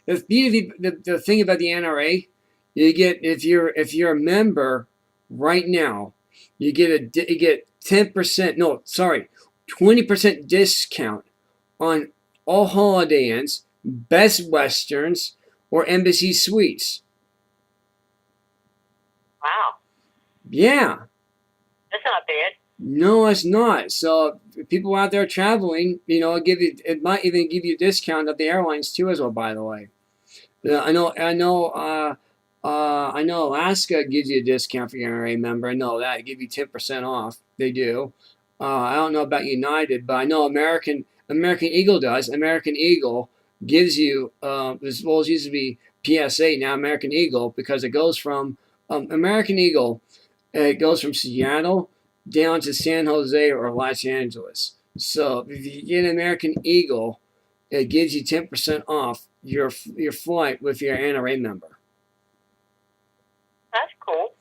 the thing about the NRA, you get if you're a member right now, you get 10%. No, sorry, 20% discount on all Holiday Inns, Best Westerns, or Embassy Suites. Wow. Yeah. That's not bad. No, it's not. So people out there traveling, it might even give you a discount at the airlines too, as well. By the way, I know Alaska gives you a discount for your NRA member. I know that give you 10% off. They do. I don't know about United, but I know American Eagle does. American Eagle gives you as well as used to be PSA, now American Eagle, because it goes from American Eagle. It goes from Seattle down to San Jose or Los Angeles. So if you get an American Eagle, it gives you 10% off your flight with your NRA member. That's cool.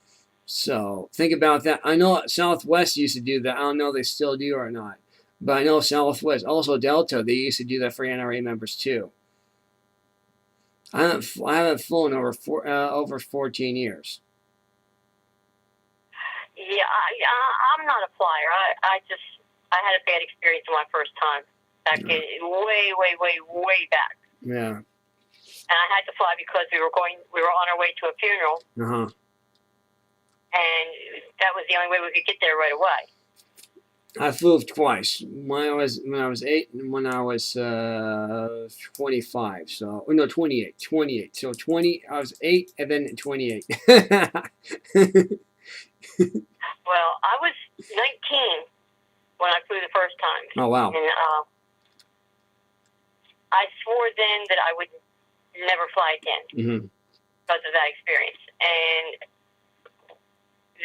So think about that. I know Southwest used to do that. I don't know if they still do or not. But I know Southwest, also Delta, they used to do that for NRA members too. I haven't flown over 14 years. Yeah, I'm not a flyer. I had a bad experience my first time back in way back. Yeah. And I had to fly because we were on our way to a funeral. Uh-huh. And that was the only way we could get there right away. I flew twice. When I was 8 and when I was 25. So no, 28. 28. So 20. I was 8 and then 28. Well, I was 19 when I flew the first time. Oh wow! And I swore then that I would never fly again because of that experience. And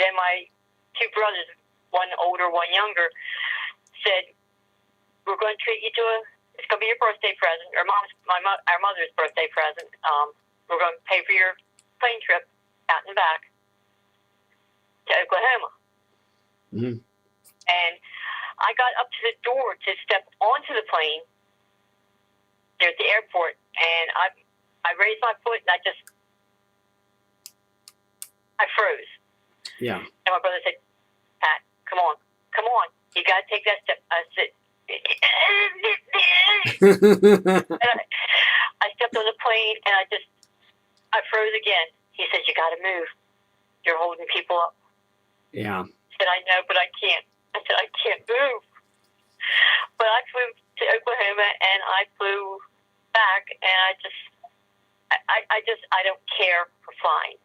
then my two brothers, one older, one younger, said, "We're going to treat you to it's going to be your birthday present, or our mother's birthday present. We're going to pay for your plane trip out and back to Oklahoma." Mm-hmm. And I got up to the door to step onto the plane there at the airport, and I raised my foot, and I froze. Yeah. And my brother said, "Pat, come on, you got to take that step." I said, and I stepped on the plane, and I froze again. He said, "You got to move. You're holding people up." Yeah. I said, "I know, but I can't." I said, "I can't move." But I flew to Oklahoma, and I flew back, and I don't care for flying.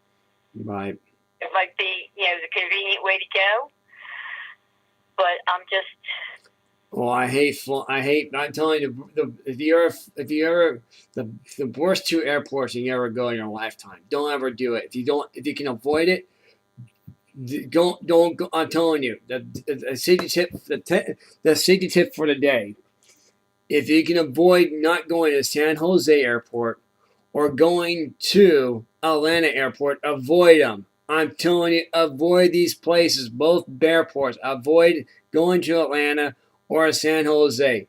Right. It might be, the convenient way to go, but I'm just. Well, I hate. I'm telling you, the worst two airports you ever go in your lifetime. Don't ever do it. If you can avoid it, don't go. I'm telling you, the safety tip for the day. If you can avoid not going to San Jose Airport or going to Atlanta Airport, avoid them. I'm telling you, avoid these places, both airports. Avoid going to Atlanta or San Jose.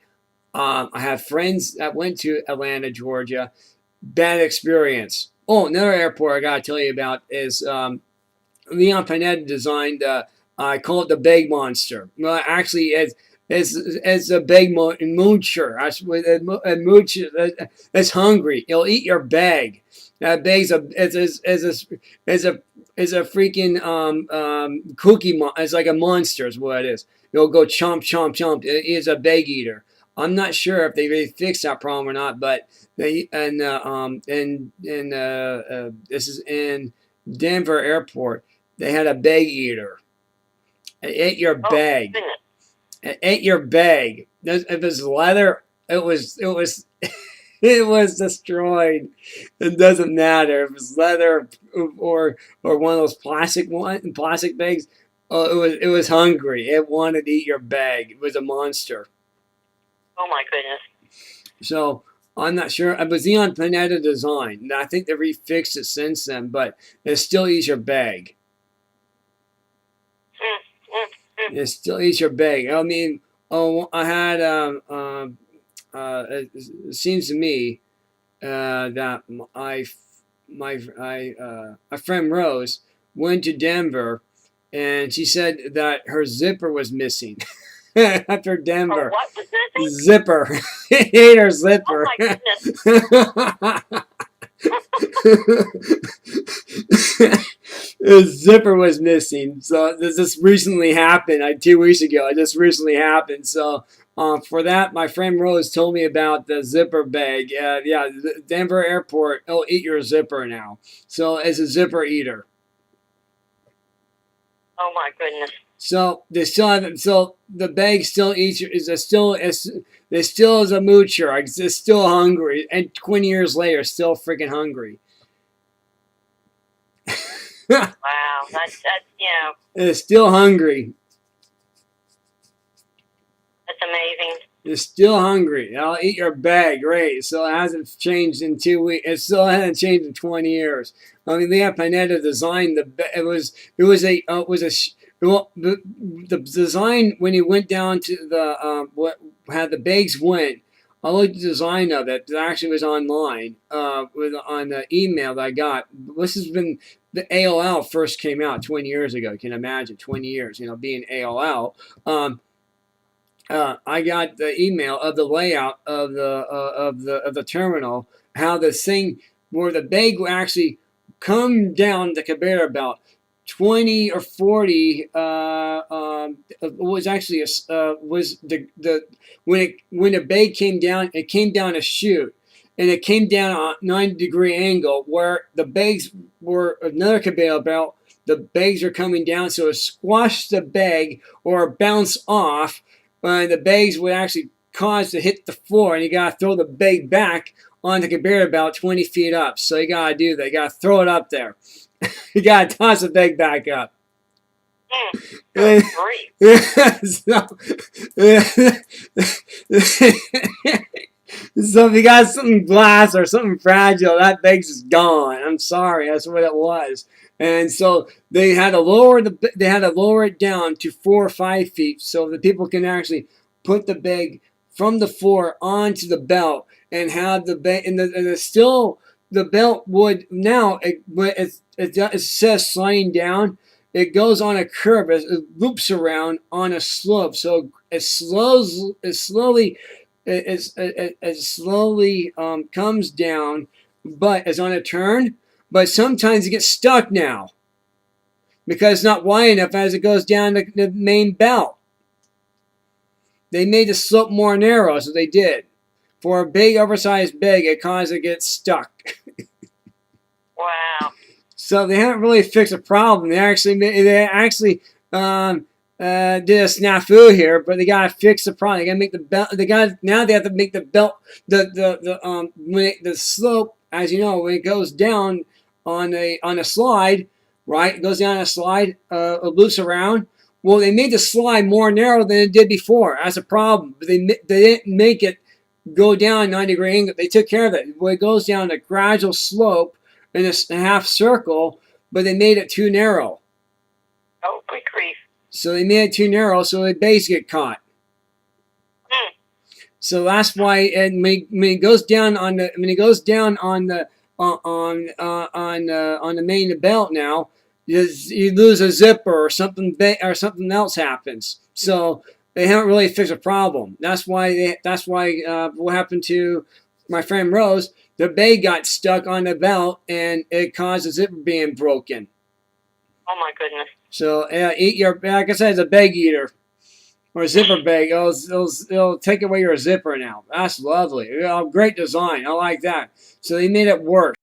I have friends that went to Atlanta, Georgia. Bad experience. Oh, another airport I got to tell you about is Leon Panetta designed. I call it the Bag Monster. Well, actually, it's a bag moocher. It's hungry. It'll eat your bag. That bag's a freaking cookie. It's like a monster. Is what it is. It'll go chomp chomp chomp. It is a bag eater. I'm not sure if they really fixed that problem or not, but this is in Denver Airport. They had a bag eater. It ate your bag. It ate your bag. If it was leather, it was it was destroyed. It doesn't matter if it's leather or one of those plastic bags. It was hungry. It wanted to eat your bag. It was a monster. Oh my goodness. So I'm not sure. It was Leon Panetta design. I think they refixed it since then, but it still eats your bag. It still eats your bag. I mean, I had. It seems to me, that my friend Rose went to Denver, and she said that her zipper was missing after Denver. What was missing? Zipper. He ate her zipper. Oh my goodness. His zipper was missing. So this recently happened. 2 weeks ago. It just recently happened. So for that, my friend Rose told me about the zipper bag. Yeah, Denver Airport. Oh, eat your zipper now. So it's a zipper eater. Oh my goodness. So they still haven't. So the bag still eats. There still is a moocher. It's still hungry, and 20 years later, still freaking hungry. Wow, that's It's still hungry. That's amazing. It's still hungry. I'll eat your bag. Great. So it hasn't changed in 2 weeks. It still hasn't changed in 20 years. I mean, Leah Panetta designed the. The design when he went down to the how the bags went. I looked at the design of it. It actually was online on the email that I got. This has been the AOL first came out 20 years ago. You can imagine 20 years. Being AOL. I got the email of the layout of the terminal. How the thing where the bag will actually come down the conveyor belt. 20 or 40 was actually was the when the bag came down, it came down a chute, and it came down a 90-degree angle where the bags were another conveyor belt. The bags are coming down, so it squashed the bag or bounce off, and the bags would actually cause to hit the floor, and you gotta throw the bag back on the conveyor belt 20 feet up. So you gotta do that. You gotta throw it up there. You gotta toss the bag back up. Great. So if you got something glass or something fragile, that bag's just gone. I'm sorry, that's what it was. And so they had to lower it down to 4 or 5 feet so that people can actually put the bag from the floor onto the belt and have the bag. And the belt would now it says sliding down. It goes on a curve. It loops around on a slope. So it slowly comes down, but it's on a turn. But sometimes it gets stuck now because it's not wide enough as it goes down the main belt. They made the slope more narrow, so they did. For a big, oversized bag, it caused it to get stuck. Wow. So they haven't really fixed a problem. They actually did a snafu here, but they gotta fix the problem. They gotta make the belt. They have to make the belt the slope. As you know, when it goes down on a slide, right? It goes down a slide, it loops around. Well, they made the slide more narrow than it did before. That's a problem. But they didn't make it go down 90-degree angle. They took care of it. Well, it goes down a gradual slope in a half circle, but they made it too narrow. Oh, good grief. So they made it too narrow, so the base get caught. So that's why, and when it goes down on the main belt now, you lose a zipper or something else happens. So they haven't really fixed a problem. That's why what happened to my friend Rose, the bag got stuck on the belt and it caused the zipper being broken. Oh my goodness. So like I said, it's a bag eater. Or a zipper bag. It'll take away your zipper now. That's lovely. Great design. I like that. So they made it work.